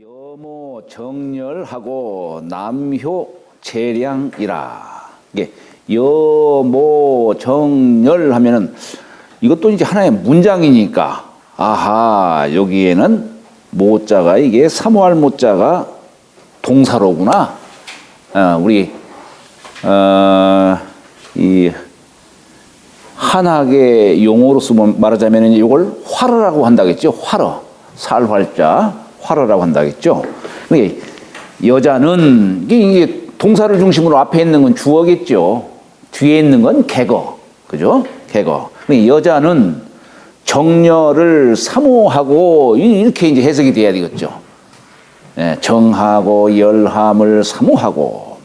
여모 정렬하고 남효 재량이라. 이게 여모 정렬하면은 이것도 이제 하나의 문장이니까 아하 여기에는 모자가 이게 사모할 모자가 동사로구나. 우리 이 한학의 용어로서 말하자면 이걸 화러라고 한다겠죠. 화러, 살활자. 화러라고 한다겠죠. 그러니까 여자는 이게 동사를 중심으로 앞에 있는 건 주어겠죠. 뒤에 있는 건 객어, 그죠? 객어. 그러니까 여자는 정열을 사모하고 이렇게 이제 해석이 돼야 되겠죠. 정하고 열함을 사모하고.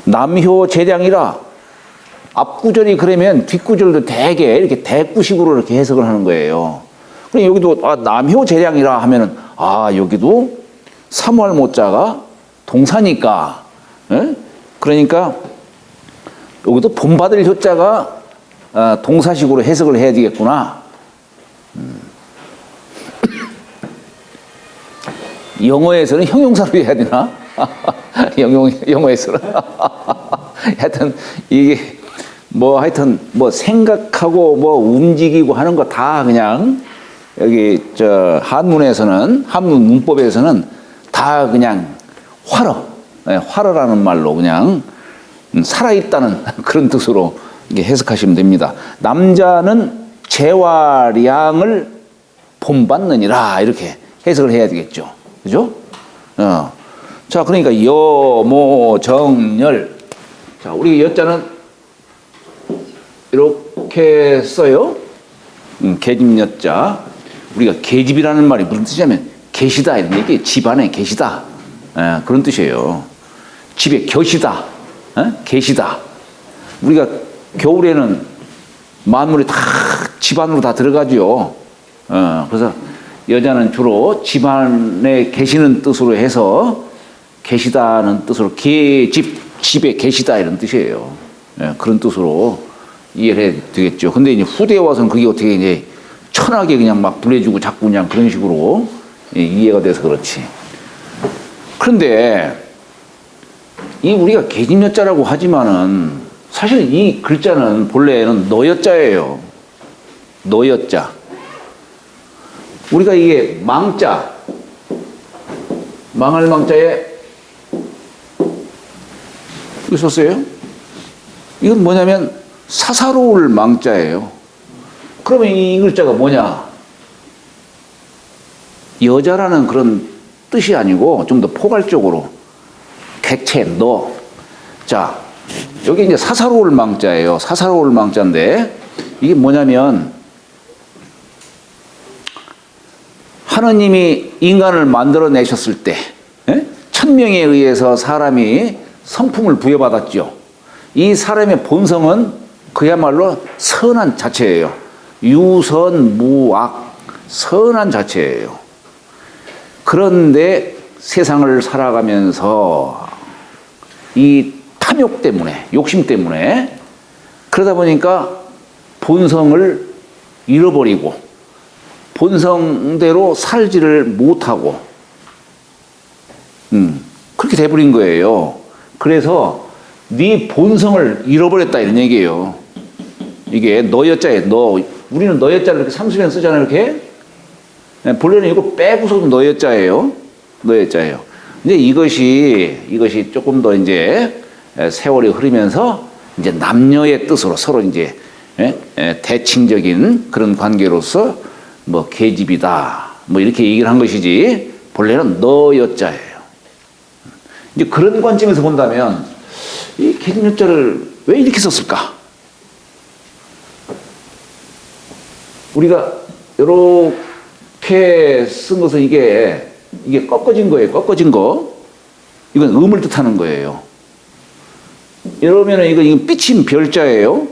남효 재량이라. 앞구절이 그러면 뒷구절도 되게 이렇게 대꾸식으로 이렇게 해석을 하는 거예요. 그럼 여기도 남효 재량이라 하면은 여기도 사모할 모자가 동사니까, 그러니까 여기도 본받을 효자가 동사식으로 해석을 해야 되겠구나. 영어에서는 형용사로 해야 되나? 영어에서는 하여튼 이게 하여튼 생각하고 움직이고 하는 거 다 그냥 여기 한문에서는 한문 문법에서는 다 그냥 화러라는 말로 그냥 살아있다는 그런 뜻으로 이게 해석하시면 됩니다. 남자는 재화량을 본받느니라 이렇게 해석을 해야 되겠죠. 그죠? 자, 그러니까 여모 정열. 자, 우리 여자는 이렇게 써요. 계집 여자. 우리가 계집이라는 말이 무슨 뜻이냐면 계시다 이런 얘기. 집안에 계시다. 그런 뜻이에요. 집에 곁이다. 계시다. 우리가 겨울에는 만물이 다 집안으로 다 들어가죠. 그래서 여자는 주로 집안에 계시는 뜻으로 해서 계시다는 뜻으로 집에 계시다 이런 뜻이에요. 그런 뜻으로 이해를 해야 되겠죠. 근데 이제 후대에 와서는 그게 어떻게 이제 천하게 그냥 막 불해주고 자꾸 그냥 그런 식으로 이해가 돼서 그렇지. 그런데 이 우리가 계집여자라고 하지만은 사실 이 글자는 본래는 너여자예요. 너여자. 우리가 이게 망자, 망할 망자에 이거 썼어요? 이건 뭐냐면 사사로울 망자예요. 그러면 이 글자가 뭐냐? 여자라는 그런 뜻이 아니고 좀 더 포괄적으로 객체, 너. 자, 여기 이제 사사로울 망자예요. 사사로울 망자인데 이게 뭐냐면 하느님이 인간을 만들어내셨을 때 1000명에 의해서 사람이 성품을 부여받았죠. 이 사람의 본성은 그야말로 선한 자체예요. 유선무악, 선한 자체예요. 그런데 세상을 살아가면서 이 탐욕 때문에, 욕심 때문에 그러다 보니까 본성을 잃어버리고 본성대로 살지를 못하고 그렇게 돼버린 거예요. 그래서 네 본성을 잃어버렸다 이런 얘기예요. 이게 너여자예요. 너. 우리는 너여자를 이렇게 삼수변 쓰잖아요. 이렇게. 본래는 이거 빼고서도 너여자예요. 너여자예요. 이제 이것이 조금 더 이제 세월이 흐르면서 이제 남녀의 뜻으로 서로 이제 대칭적인 그런 관계로서 계집이다. 이렇게 얘기를 한 것이지 본래는 너여자예요. 이제 그런 관점에서 본다면 이 계집여자를 왜 이렇게 썼을까? 우리가 이렇게 쓴 것은 이게 꺾어진 거예요. 꺾어진 거. 이건 음을 뜻하는 거예요. 이러면은 이건 삐친 별자예요.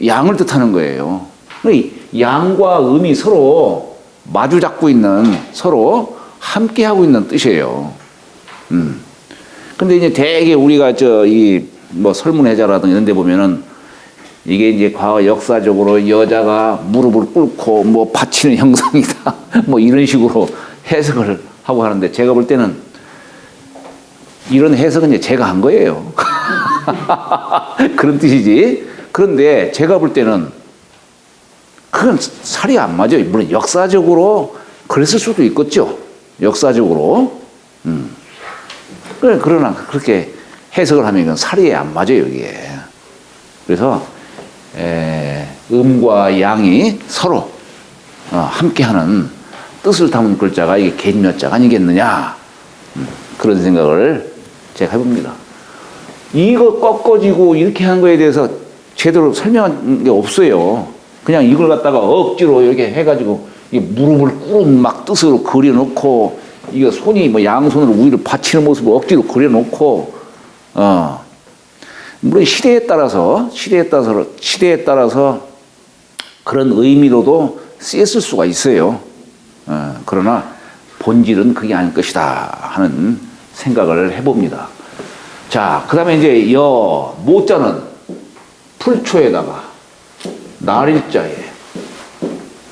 양을 뜻하는 거예요. 양과 음이 서로 마주 잡고 있는, 서로 함께 하고 있는 뜻이에요. 근데 이제 대개 우리가 설문해자라든가 이런 데 보면은 이게 이제 과거 역사적으로 여자가 무릎을 꿇고 바치는 형상이다. 이런 식으로 해석을 하고 하는데 제가 볼 때는 이런 해석은 이제 제가 한 거예요. 그런 뜻이지. 그런데 제가 볼 때는 그건 살이 안 맞아요. 물론 역사적으로 그랬을 수도 있겠죠. 역사적으로. 그러나 그렇게 해석을 하면 이건 살이 안 맞아요, 이게. 그래서 음과 양이 서로 함께하는 뜻을 담은 글자가 이게 계집몇자가 아니겠느냐. 그런 생각을 제가 해봅니다. 이거 꺾어지고 이렇게 한 거에 대해서 제대로 설명한 게 없어요. 그냥 이걸 갖다가 억지로 이렇게 해가지고 이 무릎을 꿇은 막 뜻으로 그려놓고 이거 손이 뭐 양손으로 우위를 받치는 모습을 억지로 그려놓고 물론 시대에 따라서 그런 의미로도 쓰였을 수가 있어요. 그러나 본질은 그게 아닐 것이다 하는 생각을 해봅니다. 자, 그 다음에 이제 모자는 풀초에다가 날일자에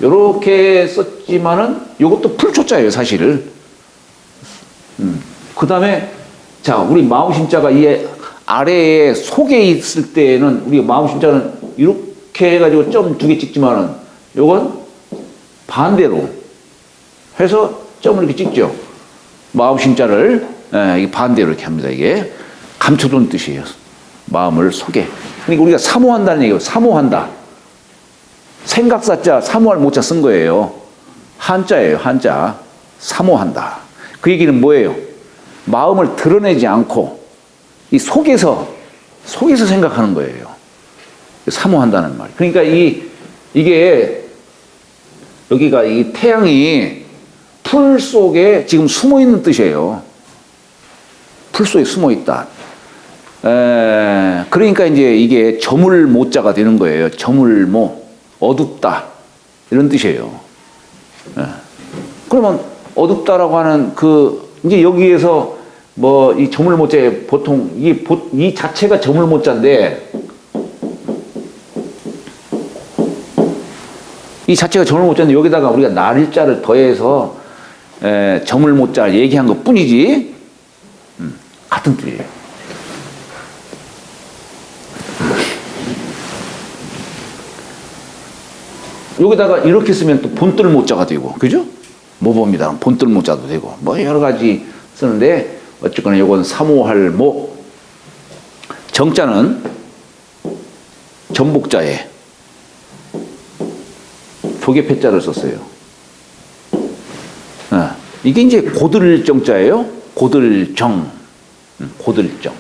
요렇게 썼지만은 요것도 풀초자예요, 사실. 그 다음에 자, 우리 마음심자가 이 아래에 속에 있을 때는 우리 마음심자는 이렇게 해가지고 점 2개 찍지만은 요건 반대로 해서 점을 이렇게 찍죠. 마음심자를 이게 반대로 이렇게 합니다. 이게 감춰둔 뜻이에요. 마음을 속에. 그러니까 우리가 사모한다는 얘기예요. 사모한다. 생각사자 사모할 모자 쓴 거예요. 한자예요. 한자. 사모한다. 그 얘기는 뭐예요? 마음을 드러내지 않고 이 속에서 생각하는 거예요. 사모한다는 말. 그러니까 이게 여기가 이 태양이 풀 속에 지금 숨어 있는 뜻이에요. 풀 속에 숨어 있다. 그러니까 이제 이게 저물모자가 되는 거예요. 저물모, 어둡다 이런 뜻이에요. 그러면 어둡다라고 하는 이제 여기에서 뭐 이 저물모자에 보통 이 자체가 저물모자인데 이 자체가 저물모자인데 여기다가 우리가 날일자를 더해서 저물모자 얘기한 것 뿐이지 같은 뜻이에요. 여기다가 이렇게 쓰면 또 본뜰모자가 되고, 그죠? 모범이다. 본뜰모자도 되고, 뭐 여러 가지 쓰는데, 어쨌거나 이건 사모할 모. 정자는 전복자에 조개패자를 썼어요. 이게 이제 고들정자예요. 고들정. 고들정.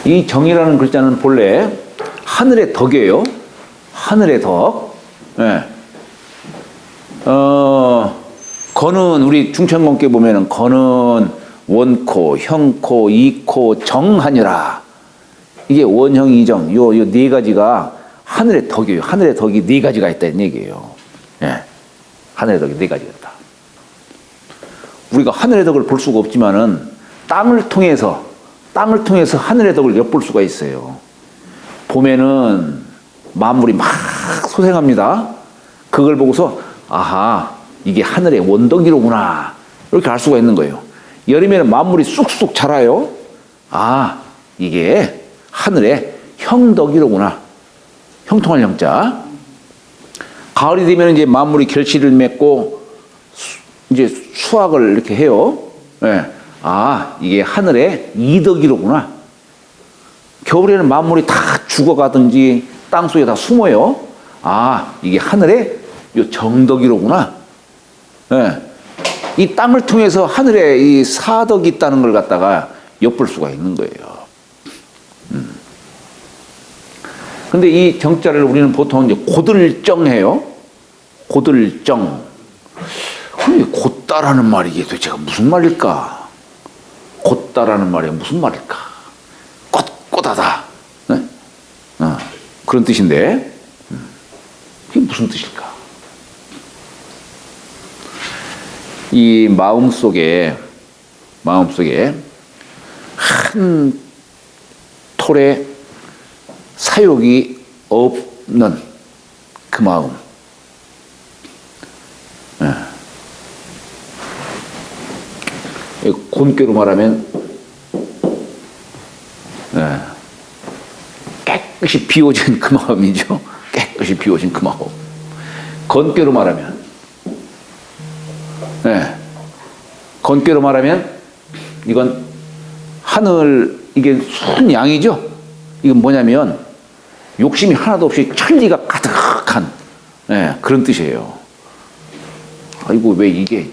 이 정이라는 글자는 본래 하늘의 덕이에요. 하늘의 덕. 건은 우리 중천공께 보면은 건은 원코, 형코, 이코, 정하니라. 이게 원형, 이정, 요 네 가지가 하늘의 덕이에요. 하늘의 덕이 네 가지가 있다는 얘기예요. 하늘의 덕이 네 가지가 있다. 우리가 하늘의 덕을 볼 수가 없지만은 땅을 통해서 하늘의 덕을 엿볼 수가 있어요. 봄에는 만물이 막 소생합니다. 그걸 보고서 아하, 이게 하늘의 원덕이로구나 이렇게 알 수가 있는 거예요. 여름에는 만물이 쑥쑥 자라요. 아, 이게 하늘의 형덕이로구나. 형통할 형자. 가을이 되면 이제 만물이 결실을 맺고 이제 수확을 이렇게 해요. 아, 이게 하늘의 이덕이로구나. 겨울에는 만물이 다 죽어가든지 땅속에 다 숨어요. 아, 이게 하늘의 요 정덕이로구나. 이 땅을 통해서 하늘에 이 사덕이 있다는 걸 갖다가 엿볼 수가 있는 거예요. 근데 이 정자를 우리는 보통 이제 고들정해요. 고들정. 곧다라는 말이 이게 도대체가 무슨 말일까? 곧다라는 말이 무슨 말일까? 꼿꼿하다. 네? 그런 뜻인데, 그게 무슨 뜻일까? 이 마음속에 한 톨에 사욕이 없는 그 마음. 곤교로 말하면 예, 깨끗이 비워진 그 마음이죠. 깨끗이 비워진 그 마음. 건교로 말하면 예, 건교로 말하면 이건 하늘, 이게 순 양이죠. 이건 뭐냐면 욕심이 하나도 없이 천리가 가득한 예, 그런 뜻이에요. 아이고 왜 이게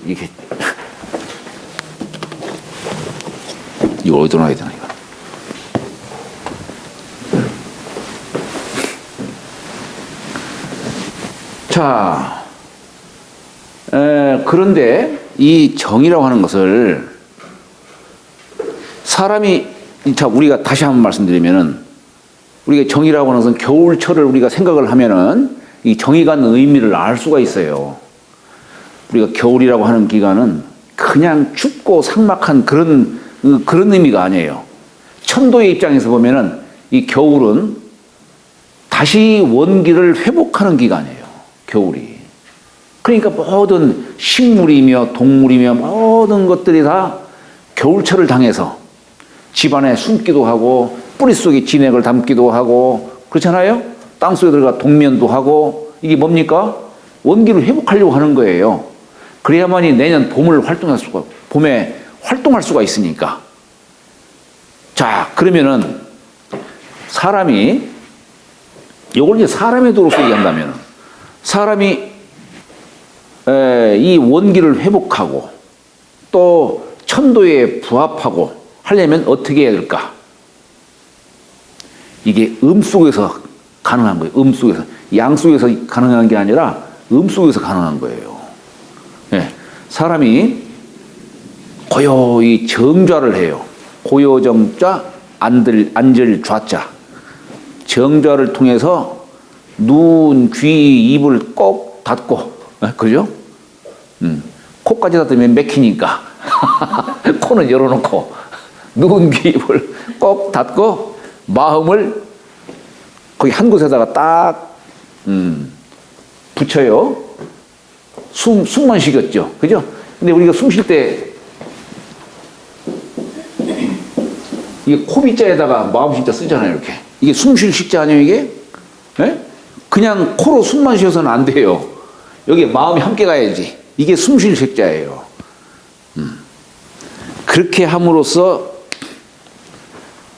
이거 어디로 놔야 되나 이거. 자, 그런데 이 정이라고 하는 것을 사람이, 자, 우리가 다시 한번 말씀드리면은, 우리가 정이라고 하는 것은 겨울철을 우리가 생각을 하면은 이 정이 갖는 의미를 알 수가 있어요. 우리가 겨울이라고 하는 기간은 그냥 춥고 삭막한 그런 의미가 아니에요. 천도의 입장에서 보면은 이 겨울은 다시 원기를 회복하는 기간이에요. 겨울이. 그러니까 모든 식물이며 동물이며 모든 것들이 다 겨울철을 당해서 집안에 숨기도 하고 뿌리 속에 진액을 담기도 하고 그렇잖아요. 땅속에 들어가 동면도 하고 이게 뭡니까? 원기를 회복하려고 하는 거예요. 그래야만이 내년 봄에 활동할 수가 있으니까. 자, 그러면은 사람이 이걸 이제 사람의 도로서 얘기한다면 사람이 이 원기를 회복하고 또 천도에 부합하고 하려면 어떻게 해야 될까? 이게 속에서 가능한 거예요. 속에서. 양 속에서 가능한 게 아니라 속에서 가능한 거예요. 네. 사람이 고요히 정좌를 해요. 고요정좌, 안절좌자. 정좌를 통해서 눈, 귀, 입을 꼭 닫고, 그죠? 코까지 닫으면 맥히니까. 코는 열어놓고, 눈, 귀, 입을 꼭 닫고, 마음을 거기 한 곳에다가 딱, 붙여요. 숨만 쉬겠죠. 그죠? 근데 우리가 숨 쉴 때, 이게 코비자에다가 마음신자 쓰잖아요, 이렇게. 이게 숨 쉴 식자 아니에요, 이게? 네? 그냥 코로 숨만 쉬어서는 안 돼요. 여기에 마음이 함께 가야지. 이게 숨 쉴 식자예요. 그렇게 함으로써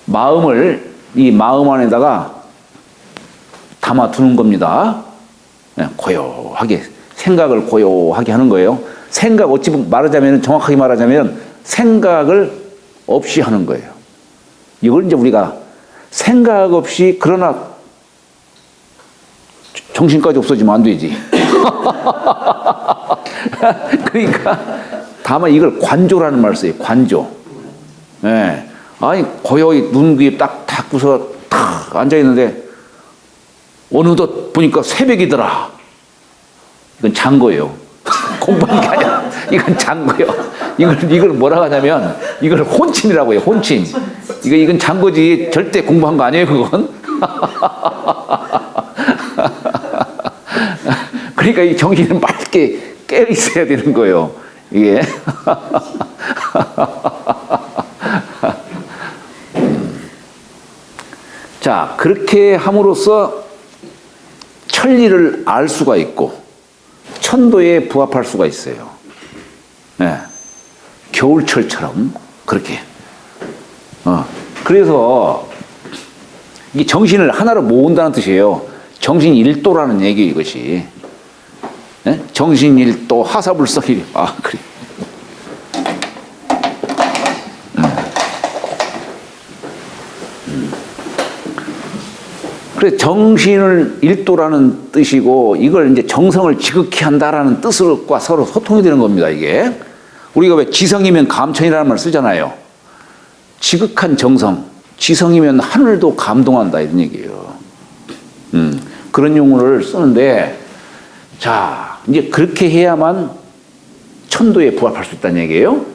마음을 이 마음 안에다가 담아두는 겁니다. 네, 고요하게, 생각을 고요하게 하는 거예요. 생각, 어찌 말하자면, 정확하게 말하자면 생각을 없이 하는 거예요. 이걸 이제 우리가 생각 없이, 그러나 정신까지 없어지면 안 되지. 그러니까 다만 이걸 관조라는 말을 써요. 관조. 네. 아니 고요히 눈 귀에 딱 닫고서 탁 앉아 있는데 어느덧 보니까 새벽이더라. 이건 잔 거예요. 공부한 게 아니라 이건 잔 거예요. 이걸 뭐라고 하냐면 이걸 혼침이라고 해요. 혼침. 이건 잔 거지 절대 공부한 거 아니에요. 그건. 그러니까 이 정신은 맑게 깨어 있어야 되는 거예요. 이게. 자, 그렇게 함으로써 천리를 알 수가 있고 천도에 부합할 수가 있어요. 네. 겨울철처럼 그렇게. 그래서 이 정신을 하나로 모은다는 뜻이에요. 정신 일도라는 얘기예요, 이것이. 네? 정신 일도 하사불성이. 아, 그래. 그래서 정신을 일도라는 뜻이고 이걸 이제 정성을 지극히 한다라는 뜻과 서로 소통이 되는 겁니다, 이게. 우리가 왜 지성이면 감천이라는 말 쓰잖아요. 지극한 정성, 지성이면 하늘도 감동한다 이런 얘기예요. 그런 용어를 쓰는데 자, 이제 그렇게 해야만 천도에 부합할 수 있다는 얘기예요.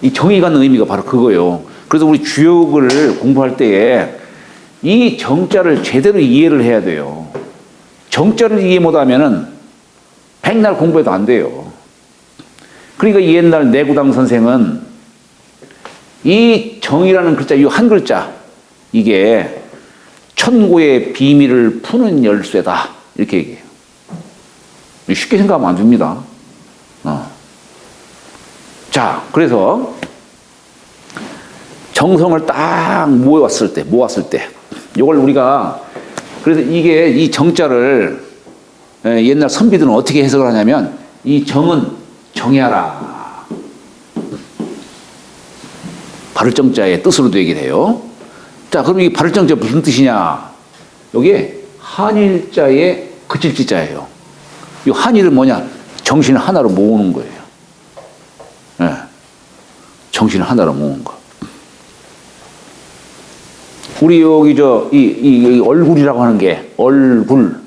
이 정이 갖는 의미가 바로 그거예요. 그래서 우리 주역을 공부할 때에 이 정자를 제대로 이해를 해야 돼요. 정자를 이해 못하면은 백날 공부해도 안 돼요. 그러니까 옛날 내구당 선생은 이 정이라는 글자, 이 한 글자, 이게 천고의 비밀을 푸는 열쇠다. 이렇게 얘기해요. 쉽게 생각하면 안 됩니다. 자, 그래서 정성을 딱 모았을 때, 이걸 우리가, 그래서 이게 이 정자를 옛날 선비들은 어떻게 해석을 하냐면, 이 정은 정야라. 발을정자의 뜻으로도 얘기를 해요. 자, 그럼 이 발을정자 무슨 뜻이냐? 여기에 한일자의 그칠지자예요. 이 한일은 뭐냐? 정신을 하나로 모으는 거예요. 네. 정신을 하나로 모으는 거. 우리 여기 이 얼굴이라고 하는 게, 얼굴.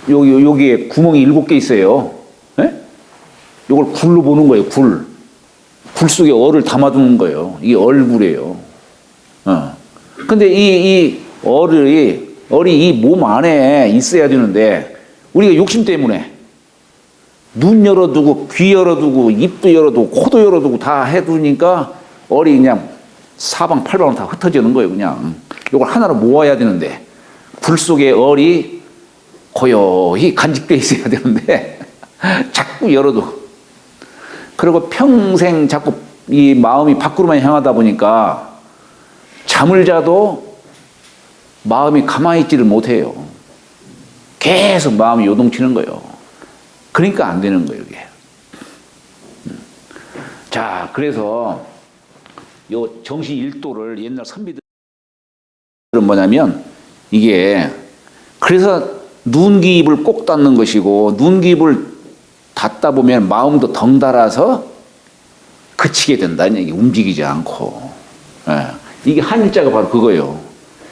여기에 구멍이 7개 있어요. 네? 이걸 굴로 보는 거예요, 굴. 굴 속에 얼을 담아두는 거예요. 이게 얼굴이에요. 근데 이 얼이 이 몸 안에 있어야 되는데, 우리가 욕심 때문에 눈 열어두고, 귀 열어두고, 입도 열어두고, 코도 열어두고 다 해두니까 얼이 그냥 사방팔방으로 다 흩어지는 거예요, 그냥. 이걸 하나로 모아야 되는데, 굴 속에 얼이 고요히 간직되어 있어야 되는데, 자꾸 열어두고. 그리고 평생 자꾸 이 마음이 밖으로만 향하다 보니까 잠을 자도 마음이 가만히 있지를 못해요. 계속 마음이 요동치는 거예요. 그러니까 안 되는 거예요, 이게. 자, 그래서 요 정시 1도를 옛날 선비들은 뭐냐면, 이게 그래서 눈기입을 꼭 닫는 것이고, 눈기입을 닫다 보면 마음도 덩달아서 그치게 된다는 얘기, 움직이지 않고. 예. 이게 한일자가 바로 그거예요.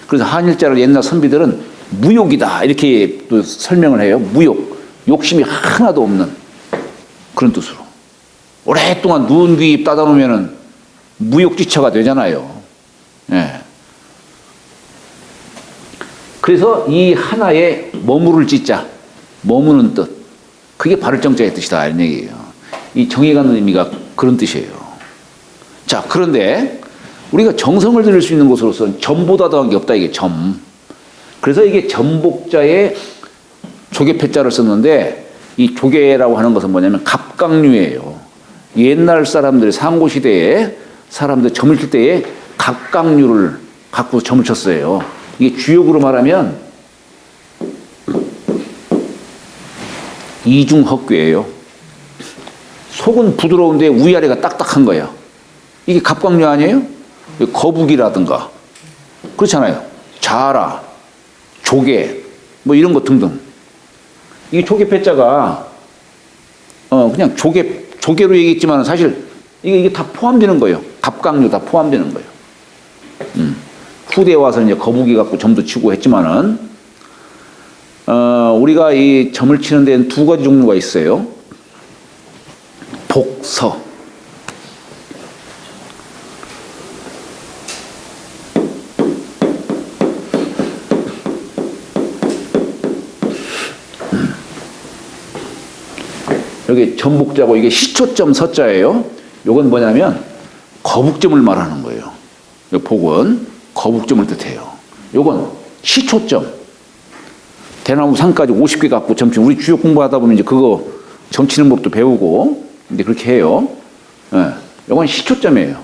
그래서 한일자를 옛날 선비들은 무욕이다, 이렇게 또 설명을 해요. 무욕. 욕심이 하나도 없는 그런 뜻으로. 오랫동안 눈, 귀, 입 닫아 놓으면은 무욕지처가 되잖아요. 예. 그래서 이 하나에 머무를 지자, 머무는 뜻. 그게 발을정자의 뜻이다, 이런 얘기예요. 이 정에 가는 의미가 그런 뜻이에요. 자, 그런데 우리가 정성을 들일 수 있는 것으로서는 점보다 더한 게 없다, 이게 점. 그래서 이게 점복자에 조개패자를 썼는데, 이 조개라고 하는 것은 뭐냐면 갑각류예요. 옛날 사람들이 상고시대에 사람들 점을 칠 때에 갑각류를 갖고 점을 쳤어요. 이게 주역으로 말하면 이중헛괴예요. 속은 부드러운데 위아래가 딱딱한 거예요. 이게 갑각류 아니에요? 거북이라든가 그렇잖아요. 자라, 조개, 뭐 이런 거 등등. 이 조개패자가 그냥 조개로 얘기했지만 사실 이게 다 포함되는 거예요. 갑각류 다 포함되는 거예요. 후대에 와서 이제 거북이 갖고 점도 치고 했지만은, 우리가 이 점을 치는 데는 두 가지 종류가 있어요. 복서. 여기 점복자고 이게 시초점 서자예요. 요건 뭐냐면 거북점을 말하는 거예요. 복은 거북점을 뜻해요. 요건 시초점. 대나무 산까지 50개 갖고 점치. 우리 주역 공부하다 보면 이제 그거 점치는 법도 배우고 이제 그렇게 해요. 예. 요건 시초점이에요.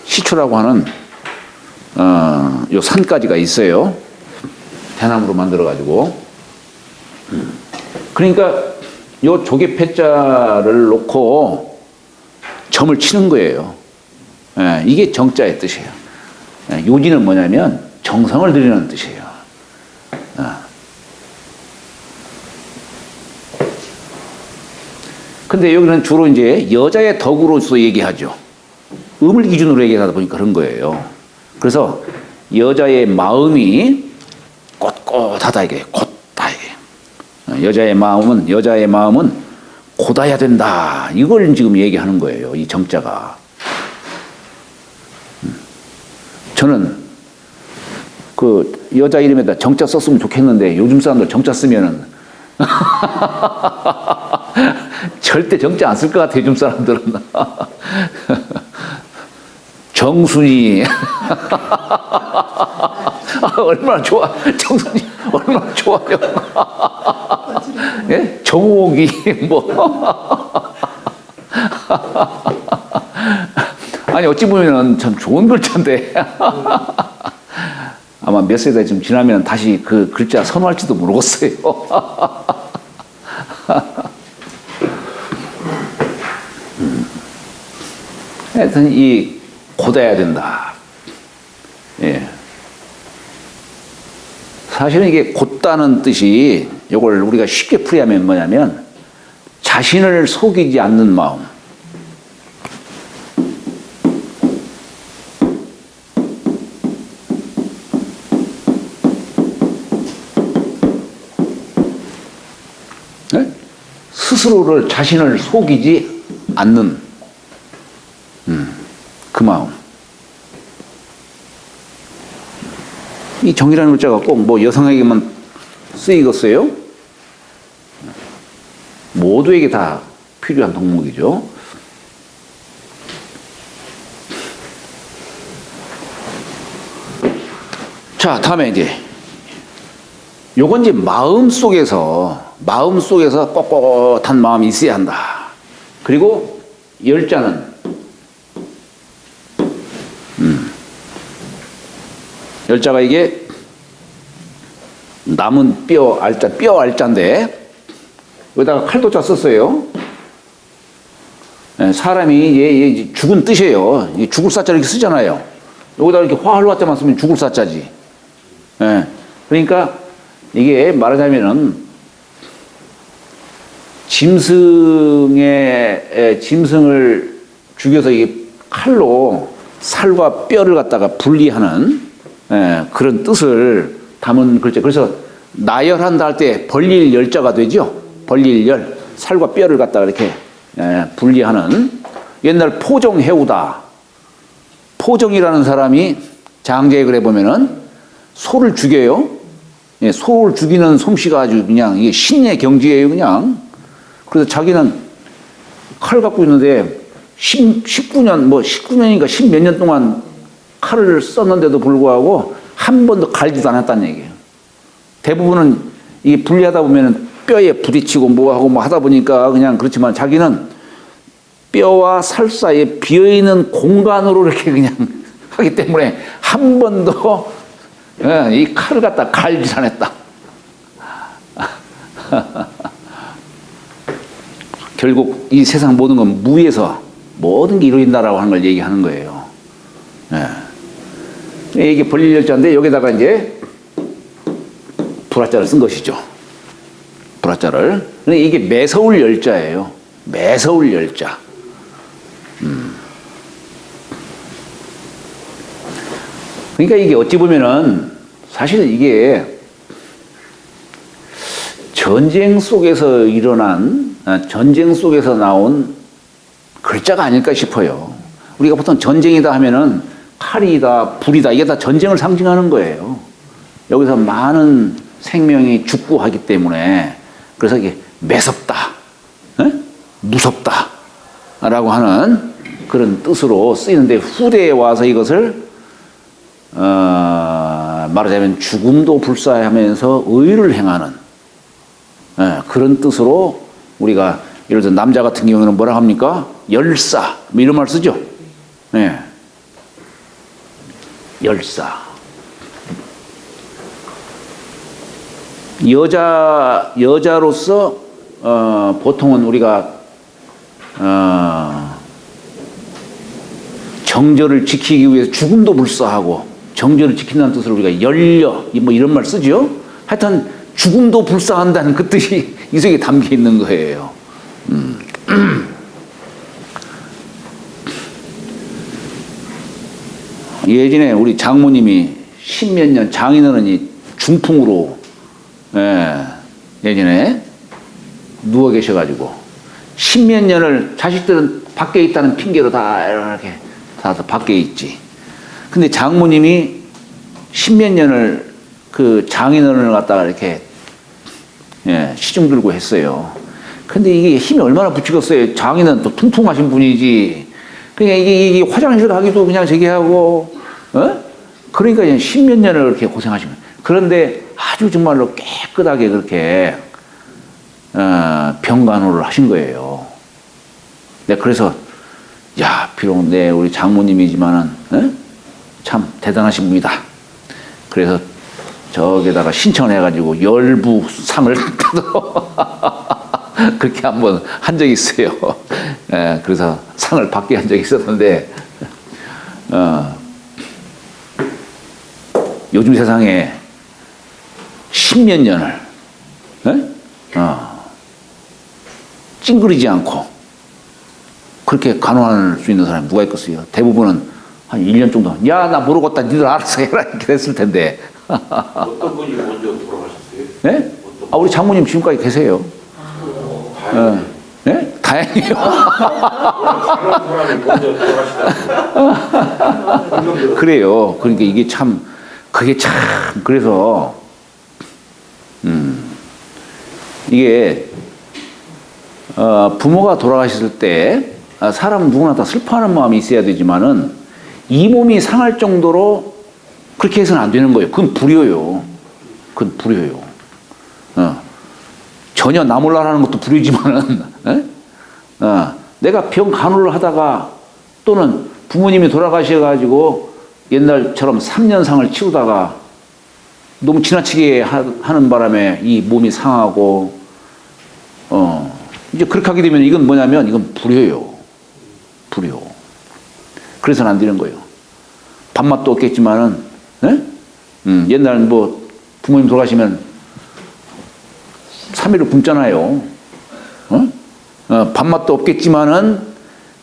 시초라고 하는 요 산까지가 있어요. 대나무로 만들어 가지고. 그러니까 요 조개패자를 놓고 점을 치는 거예요. 예, 이게 정자의 뜻이에요. 예, 요지는 뭐냐면 정성을 들이는 뜻이에요. 근데 여기는 주로 이제 여자의 덕으로서 얘기하죠. 음을 기준으로 얘기하다 보니까 그런 거예요. 그래서 여자의 마음이 꼿꼿하다, 이게 곧다, 이게. 여자의 마음은 곧아야 된다. 이걸 지금 얘기하는 거예요, 이 정자가. 저는 그 여자 이름에다 정자 썼으면 좋겠는데, 요즘 사람들 정자 쓰면은 절대 정자 안 쓸 것 같아요, 요즘 사람들은. 정순이. 얼마나 좋아. 정순이 얼마나 좋아요. 예? 정옥이 뭐. 아니 어찌 보면은 참 좋은 글자인데 아마 몇 세대 좀 지나면 다시 그 글자 선호할지도 모르겠어요. 하여튼 이 곧아야 된다. 예. 사실은 이게 곧다는 뜻이 이걸 우리가 쉽게 풀이하면 뭐냐면 자신을 속이지 않는 마음. 네? 스스로를 자신을 속이지 않는 그 마음. 이 정이라는 글자가 꼭 뭐 여성에게만 쓰이겠어요? 모두에게 다 필요한 덕목이죠. 자, 다음에 이제 요건 이제 마음 속에서 꼿꼿한 마음이 있어야 한다. 그리고 열자는 열자가 이게 남은 뼈 알자인데 여기다가 칼도자 썼어요. 사람이 얘 죽은 뜻이에요. 죽을 사자 이렇게 쓰잖아요. 여기다 이렇게 화할 화자만 쓰면 죽을 사자지. 그러니까 이게 말하자면은 짐승을 죽여서 이게 칼로 살과 뼈를 갖다가 분리하는 그런 뜻을 담은 글자. 그래서 나열한다 할 때 벌릴 열자가 되죠. 벌릴 열, 살과 뼈를 갖다가 이렇게 분리하는. 옛날 포정해우다. 포정이라는 사람이 장제에 그래 보면은 소를 죽여요. 소를 죽이는 솜씨가 아주 그냥 이게 신의 경지예요, 그냥. 그래서 자기는 칼 갖고 있는데 19년인가 10몇 년 동안 칼을 썼는데도 불구하고 한 번도 갈지도 않았다는 얘기예요. 대부분은 이게 분리하다 보면 뼈에 부딪히고 뭐하고 뭐 하다 보니까 그냥 그렇지만 자기는 뼈와 살 사이에 비어있는 공간으로 이렇게 그냥 하기 때문에 한 번도 이 칼을 갖다 갈지 않았다. 결국 이 세상 모든 건 무에서 모든 게 이루어진다라고 하는 걸 얘기하는 거예요. 이게 벌릴 열자인데 여기다가 이제 불화자를 쓴 것이죠. 불화자를. 이게 매서울 열자예요. 매서울 열자. 그러니까 이게 어찌 보면은 사실 이게 전쟁 속에서 나온 글자가 아닐까 싶어요. 우리가 보통 전쟁이다 하면은 칼이다, 불이다, 이게 다 전쟁을 상징하는 거예요. 여기서 많은 생명이 죽고 하기 때문에 그래서 이게 매섭다, 무섭다 라고 하는 그런 뜻으로 쓰이는데 후대에 와서 이것을 말하자면 죽음도 불사하면서 의를 행하는 그런 뜻으로 우리가 예를 들어 남자 같은 경우는 뭐라 합니까? 열사 뭐 이런 말 쓰죠. 열사. 여자로서 보통은 우리가 정절을 지키기 위해서 죽음도 불사하고 정절을 지킨다는 뜻으로 우리가 열려 뭐 이런 말 쓰죠. 하여튼 죽음도 불사한다는 그 뜻이 이 속에 담겨 있는 거예요. 예전에 우리 장모님이 십몇 년 장인어른이 중풍으로 예전에 누워 계셔가지고 십몇 년을 자식들은 밖에 있다는 핑계로 다 이렇게 다 밖에 있지. 근데 장모님이 십몇 년을 그 장인어른을 갖다가 이렇게 시중 들고 했어요. 근데 이게 힘이 얼마나 붙이겠어요. 장인은 또 퉁퉁하신 분이지. 그러니까 이게 화장실 가기도 그냥 저기 하고, 어? 그러니까 이제 십몇 년을 그렇게 고생하시면. 그런데 아주 정말로 깨끗하게 그렇게, 병간호를 하신 거예요. 네, 그래서, 야, 비록 우리 장모님이지만은, 참 대단하신 분이다. 그래서 저기다가 신청해가지고 열부상을 그렇게 한번 한 적이 있어요. 예, 그래서 상을 받게 한 적이 있었는데, 요즘 세상에 십몇 년을, 찡그리지 않고 그렇게 간호할 수 있는 사람이 누가 있겠어요? 대부분은 한 1년 정도, 야, 나 모르겠다, 니들 알아서 해라, 이렇게 됐을 텐데. 어떤 분이 먼저 돌아가셨어요? 네? 아, 우리 장모님 지금까지 계세요. 네? 다행이에요. 사람이 먼저 돌아가시다. 그래요. 그러니까 이게 참, 그게 참, 그래서, 이게, 부모가 돌아가셨을 때, 사람 누구나 다 슬퍼하는 마음이 있어야 되지만은, 이 몸이 상할 정도로 그렇게 해서는 안 되는 거예요. 그건 불효요. 그건 불효요. 전혀 나 몰라라는 것도 불효지만은, 내가 병 간호를 하다가 또는 부모님이 돌아가셔가지고 옛날처럼 3년상을 치우다가 너무 지나치게 하는 바람에 이 몸이 상하고, 이제 그렇게 하게 되면 이건 뭐냐면 이건 불효요. 불효. 그래서는 안 되는 거예요. 밥맛도 없겠지만은, 옛날 뭐 부모님 돌아가시면 3일을 굶잖아요. 밥맛도 없겠지만은,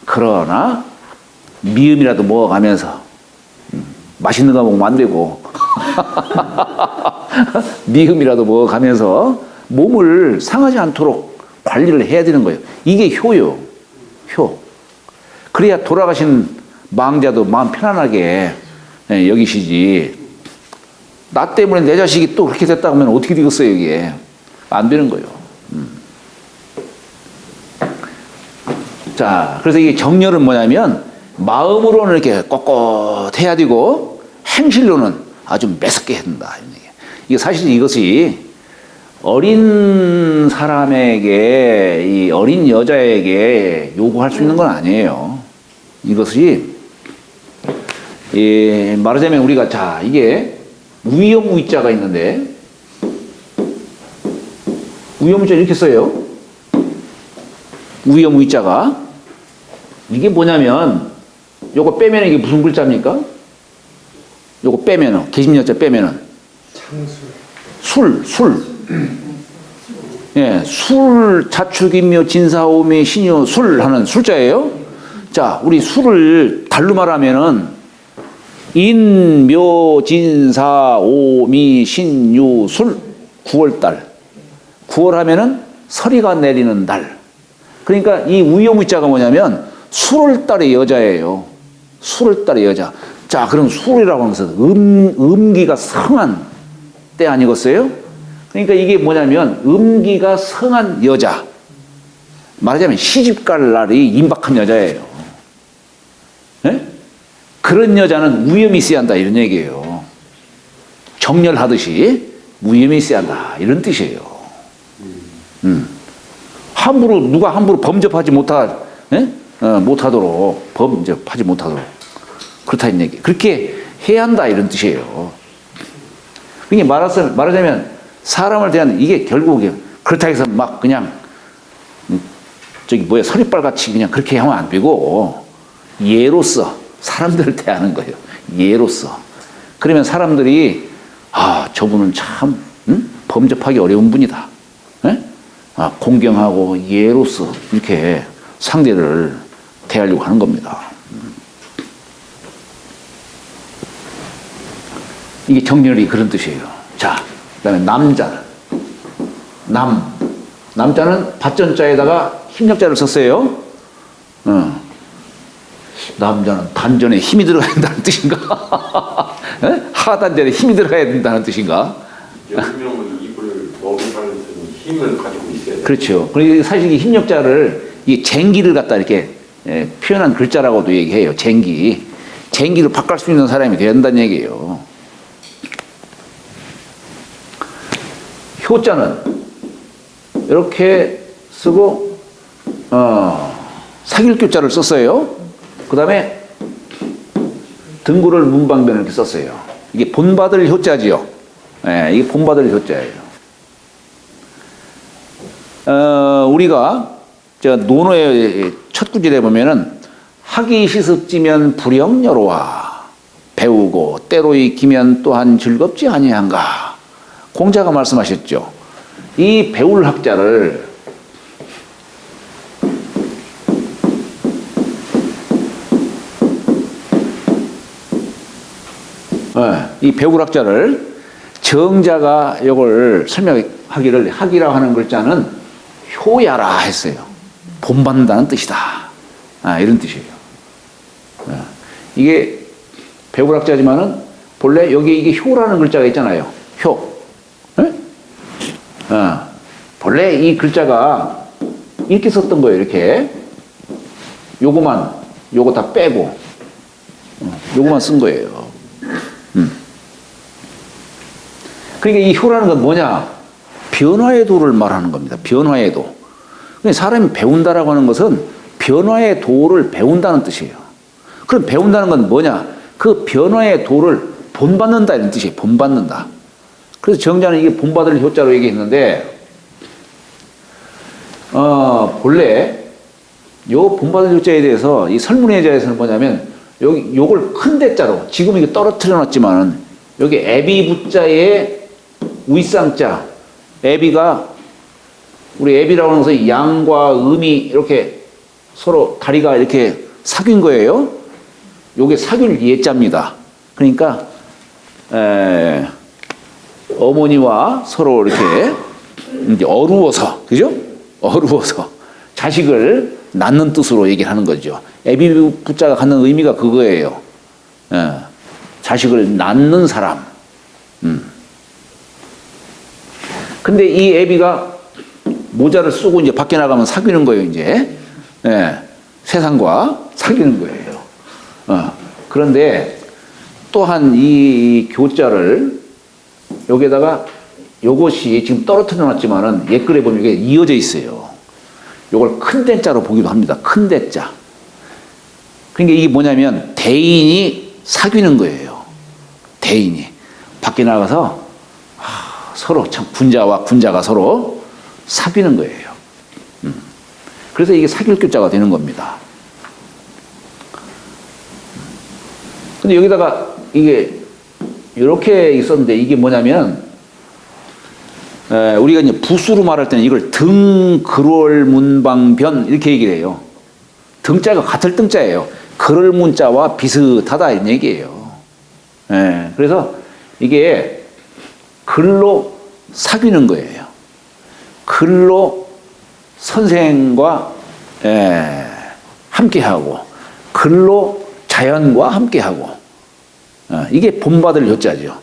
그러나 미음이라도 먹어가면서, 맛있는 거 먹으면 안 되고, 미음이라도 먹어가면서 몸을 상하지 않도록 관리를 해야 되는 거예요. 이게 효요. 효. 그래야 돌아가신 망자도 마음 편안하게 여기시지. 나 때문에 내 자식이 또 그렇게 됐다 하면 어떻게 되겠어요, 이게. 안 되는 거예요. 자, 그래서 이게 정렬은 뭐냐면, 마음으로는 이렇게 꼿꼿해야 되고, 행실로는 아주 매섭게 해야 된다. 이게 사실 이것이 어린 사람에게, 이 어린 여자에게 요구할 수 있는 건 아니에요. 이것이, 말하자면 우리가, 자, 이게 우위엄우위자가 있는데, 우위엄우위자 이렇게 써요. 우위엄우위자가. 이게 뭐냐면, 요거 빼면 이게 무슨 글자입니까? 요거 빼면은, 계집여자 빼면은. 술. 예, 술, 자축인묘, 진사오미, 신유, 술 하는 술자예요. 자, 우리 술을 달로 말하면은, 인묘, 진사, 오미, 신유, 술, 9월달. 9월 하면은 서리가 내리는 달. 그러니까 이 우위엄우자가 뭐냐면, 술월달의 여자예요. 술월달의 여자. 자, 그럼 술이라고 하면서 음기가 성한 때 아니겠어요? 그러니까 이게 뭐냐면, 음기가 성한 여자. 말하자면 시집갈 날이 임박한 여자예요. 네? 그런 여자는 우위엄이 있어야 한다, 이런 얘기예요. 정렬하듯이 우위엄이 있어야 한다, 이런 뜻이에요. 누가 함부로 범접하지 못하도록, 범접하지 못하도록. 그렇다, 이 얘기. 그렇게 해야 한다, 이런 뜻이에요. 그러니까 말하자면, 사람을 대하는, 이게 결국에, 그렇다 해서 막 그냥, 서리빨 같이 그냥 그렇게 하면 안 되고, 예로서 사람들을 대하는 거예요. 예로서. 그러면 사람들이, 아, 저분은 참, 범접하기 어려운 분이다. 공경하고 예로서 이렇게 상대를 대하려고 하는 겁니다. 이게 정렬이 그런 뜻이에요. 자, 그 다음에 남자는, 남자는 밭전자에다가 힘력자를 썼어요. 남자는 단전에 힘이 들어가야 된다는 뜻인가? 하단전에 힘이 들어가야 된다는 뜻인가? 분명히 입을 먹이는 힘을 가지고 있어야 돼요. 그렇죠. 그리고 사실 이 힘력자를, 이 쟁기를 갖다 이렇게 표현한 글자라고도 얘기해요. 쟁기. 쟁기를 바꿀 수 있는 사람이 돼야 된다는 얘기예요. 효자는 이렇게 쓰고 사길교자를 썼어요. 그 다음에 등구를 문방변을 이렇게 썼어요. 이게 본받을 효자지요. 이게 본받을 효자예요. 우리가 논어의 첫 구절에 보면은 학이 시습지면 불영여로와 배우고 때로 익히면 또한 즐겁지 아니한가. 공자가 말씀하셨죠. 이 배울 학자를 이 배울 학자를 정자가 이걸 설명하기를 학이라고 하는 글자는 효야라 했어요. 본받는다는 뜻이다. 이런 뜻이에요. 이게 배울 학자지만은 본래 여기 이게 효라는 글자가 있잖아요. 효. 본래 이 글자가 이렇게 썼던 거예요. 이렇게. 요거 다 빼고, 요거만 쓴 거예요. 그러니까 이 효라는 건 뭐냐? 변화의 도를 말하는 겁니다. 변화의 도. 사람이 배운다라고 하는 것은 변화의 도를 배운다는 뜻이에요. 그럼 배운다는 건 뭐냐? 그 변화의 도를 본받는다 이런 뜻이에요. 본받는다. 그래서 정자는 이게 본받을 효자로 얘기했는데, 본래 요 본받을 효자에 대해서 이 설문의자에서는 뭐냐면 요걸 큰 대자로 지금 이게 떨어뜨려 놨지만은 여기 애비 부자에 우이쌍자, 애비가 우리 애비라고 하는 것은 양과 음이 이렇게 서로 다리가 이렇게 사귄 거예요. 요게 사귈 예자입니다. 그러니까 어머니와 서로 이렇게 이제 어루어서, 그죠? 어루어서 자식을 낳는 뜻으로 얘기를 하는 거죠. 애비 부자가 갖는 의미가 그거예요. 자식을 낳는 사람. 근데 이 애비가 모자를 쓰고 이제 밖에 나가면 사귀는 거예요, 이제. 세상과 사귀는 거예요. 그런데 또한 이 교자를 여기에다가 요것이 지금 떨어뜨려 놨지만은 옛글에 보면 이게 이어져 있어요. 요걸 큰 대자로 보기도 합니다. 큰 대자. 그러니까 이게 뭐냐면 대인이 사귀는 거예요. 대인이. 밖에 나가서 서로 참 군자와 군자가 서로 사귀는 거예요. 그래서 이게 사귈 교자가 되는 겁니다. 근데 여기다가 이게 이렇게 있었는데 이게 뭐냐면 우리가 이제 부수로 말할 때는 이걸 등, 그롤, 문방변 이렇게 얘기를 해요. 등자가 같을 등자예요. 그럴 문자와 비슷하다 이런 얘기예요. 그래서 이게 글로 사귀는 거예요. 글로 선생과 함께하고 글로 자연과 함께하고 이게 본받을 효자죠.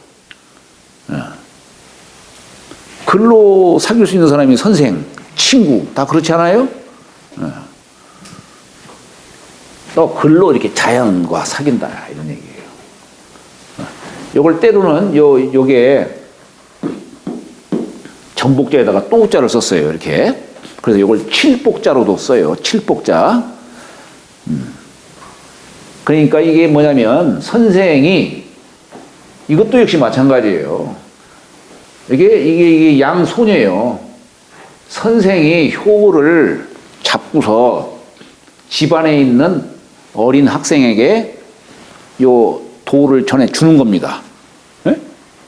글로 사귈 수 있는 사람이 선생, 친구 다 그렇지 않아요? 또 글로 이렇게 자연과 사귄다 이런 얘기예요. 요걸 때로는 요게 전복자에다가 또자를 썼어요. 이렇게. 그래서 요걸 칠복자로도 써요. 칠복자. 그러니까 이게 뭐냐면 선생이 이것도 역시 마찬가지예요. 이게 양손이에요. 선생이 효를 잡고서 집안에 있는 어린 학생에게 요 도를 전해 주는 겁니다.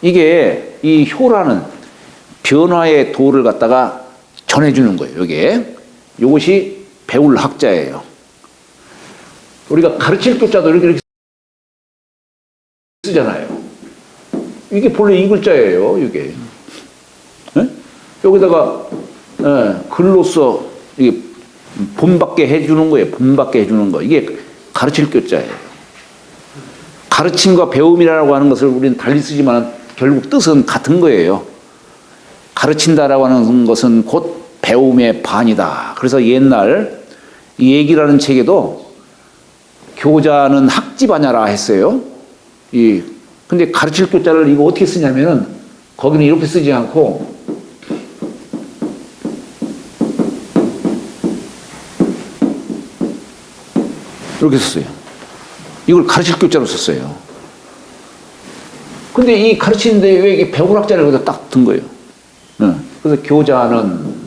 이게 이 효라는 변화의 도를 갖다가 전해주는 거예요. 요것이 배울 학자예요. 우리가 가르칠 교자도 이렇게 쓰잖아요. 이게 본래 이 글자예요. 이게 여기다가 글로써 이게 본받게 해주는 거예요. 본받게 해주는 거. 이게 가르칠 교자예요. 가르침과 배움이라고 하는 것을 우리는 달리 쓰지만 결국 뜻은 같은 거예요. 가르친다라고 하는 것은 곧 배움의 반이다. 그래서 옛날 이 얘기라는 책에도 교자는 학지바냐라 했어요. 근데 가르칠 교자를 이거 어떻게 쓰냐면은 거기는 이렇게 쓰지 않고 이렇게 썼어요. 이걸 가르칠 교자로 썼어요. 근데 이 가르치는데 왜 이게 배울학자를 여기다 딱 든 거예요. 그래서 교자는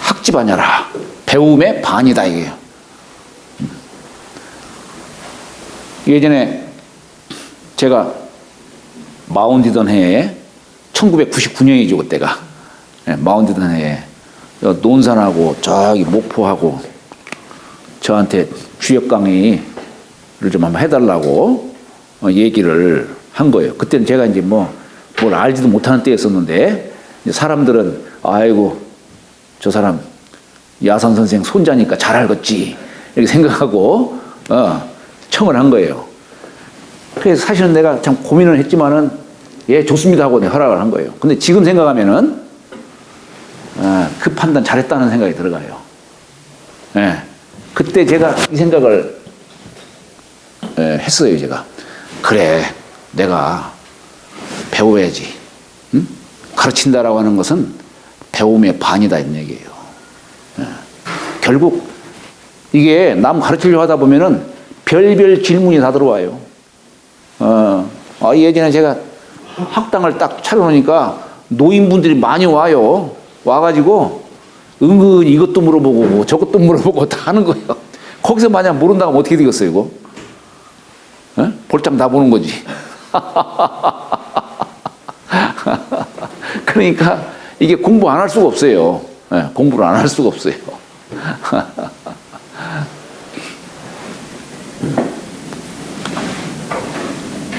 학지바냐라. 배움의 반이다 이게요. 예전에 제가 마운디던 해에 1999년이죠 그때가. 마운디던 해에 논산하고 저기 목포하고 저한테 주역 강의를 좀 한번 해달라고 얘기를 한 거예요. 그때는 제가 이제 뭘 알지도 못하는 때였었는데 사람들은 아이고 저 사람 야선 선생 손자니까 잘 알겠지 이렇게 생각하고 청을 한 거예요. 그래서 사실은 내가 참 고민을 했지만은 예 좋습니다 하고 내가 허락을 한 거예요. 근데 지금 생각하면은 그 판단 잘했다는 생각이 들어가요. 예. 그때 제가 이 생각을 했어요. 제가 그래 내가 배워야지. 응? 가르친다라고 하는 것은 배움의 반이다 이런 얘기예요. 결국 이게 남 가르치려고 하다 보면은 별별 질문이 다 들어와요. 예전에 제가 학당을 딱 차려놓으니까 노인분들이 많이 와요. 와가지고 은근히 이것도 물어보고 저것도 물어보고 다 하는 거예요. 거기서 만약 모른다고 하면 어떻게 되겠어요 이거? 볼장 다 보는 거지. 그러니까 이게 공부 안 할 수가 없어요. 공부를 안 할 수가 없어요.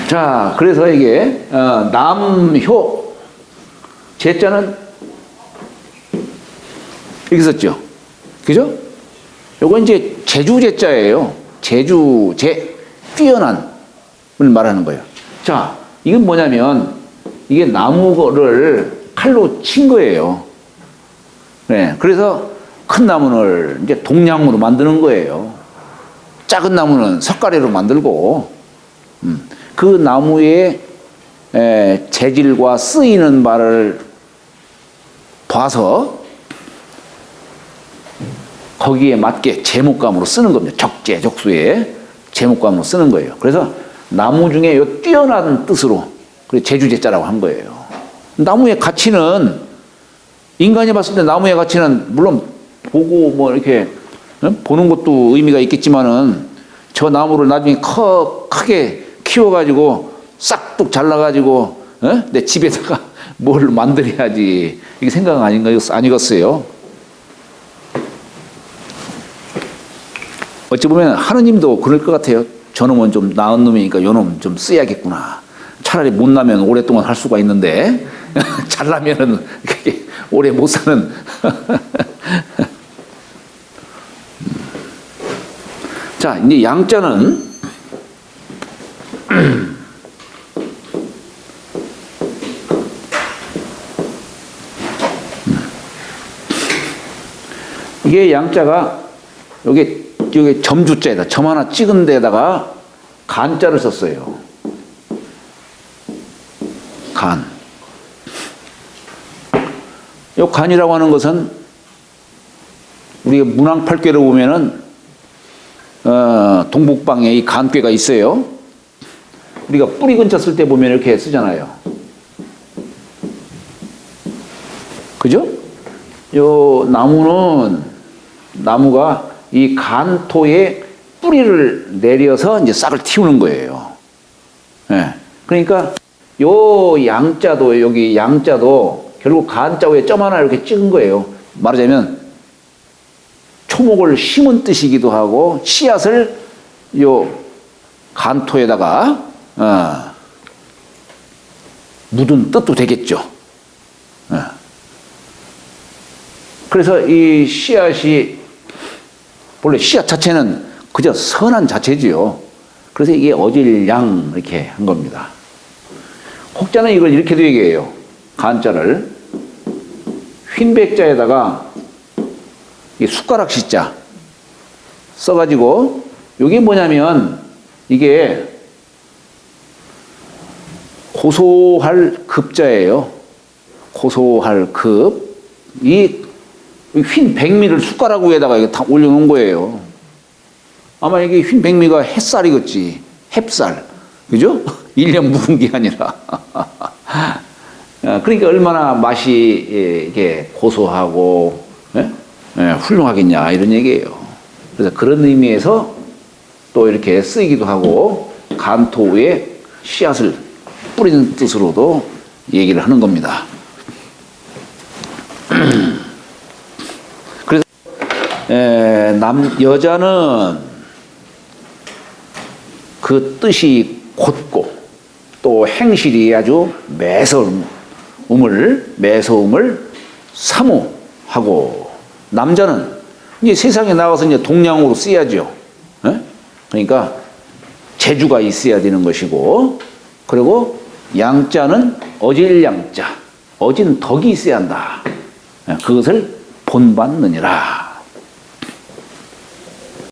자, 그래서 이게 남효 제자는 이렇게 썼죠. 그죠? 요건 이제 제주제자예요. 뛰어난을 말하는 거예요. 자, 이건 뭐냐면 이게 나무를 칼로 친 거예요. 네, 그래서 큰 나무를 이제 동량으로 만드는 거예요. 작은 나무는 석가래로 만들고, 그 나무의 재질과 쓰이는 바를 봐서 거기에 맞게 제목감으로 쓰는 겁니다. 적재적소에 제목감으로 쓰는 거예요. 그래서 나무 중에 요 뛰어난 뜻으로 제주제자라고 한 거예요. 나무의 가치는 인간이 봤을 때 나무의 가치는 물론 보고 뭐 이렇게 보는 것도 의미가 있겠지만은 저 나무를 나중에 크게 키워가지고 싹둑 잘라가지고 내 집에다가 뭘 만들어야지 이게 생각 아니겠어요? 어찌 보면 하느님도 그럴 것 같아요. 저놈은 좀 나은 놈이니까 요놈 좀 써야겠구나. 차라리 못 나면 오랫동안 살 수가 있는데 잘 나면은 오래 못 사는. 자, 이제 양자는 이게 양자가 여기 점주자에다 점 하나 찍은 데다가 간자를 썼어요. 간. 이 간이라고 하는 것은 우리가 문왕팔괘를 보면은 동북방에 이 간꾀가 있어요. 우리가 뿌리 근처 쓸 때 보면 이렇게 쓰잖아요. 그죠? 요 나무가 이 간토에 뿌리를 내려서 이제 싹을 틔우는 거예요. 예. 그러니까 요 양자도 여기 양자도 결국 간자 위에 점 하나 이렇게 찍은 거예요. 말하자면 초목을 심은 뜻이기도 하고 씨앗을 요 간토에다가 묻은 뜻도 되겠죠. 예. 그래서 이 씨앗이 원래 씨앗 자체는 그저 선한 자체지요. 그래서 이게 어질양 이렇게 한 겁니다. 혹자는 이걸 이렇게도 얘기해요. 간자를 흰백자에다가 이게 숟가락 시자 써가지고 이게 뭐냐면 이게 고소할 급자예요. 고소할 급. 이 흰 백미를 숟가락 위에다가 이렇게 다 올려놓은 거예요. 아마 이게 흰 백미가 햇살이겠지. 햅쌀. 그죠? 1년 묵은 게 아니라. 그러니까 얼마나 맛이 이게 고소하고 훌륭하겠냐 이런 얘기예요. 그래서 그런 의미에서 또 이렇게 쓰이기도 하고 간토에 씨앗을 뿌리는 뜻으로도 얘기를 하는 겁니다. 그래서 여자는 그 뜻이 곧고 또 행실이 아주 매서움을 사모하고, 남자는 이제 세상에 나가서 이제 동량으로 쓰여야죠. 그러니까 재주가 있어야 되는 것이고, 그리고 양자는 어질 양자, 어진 덕이 있어야 한다. 그것을 본받느니라.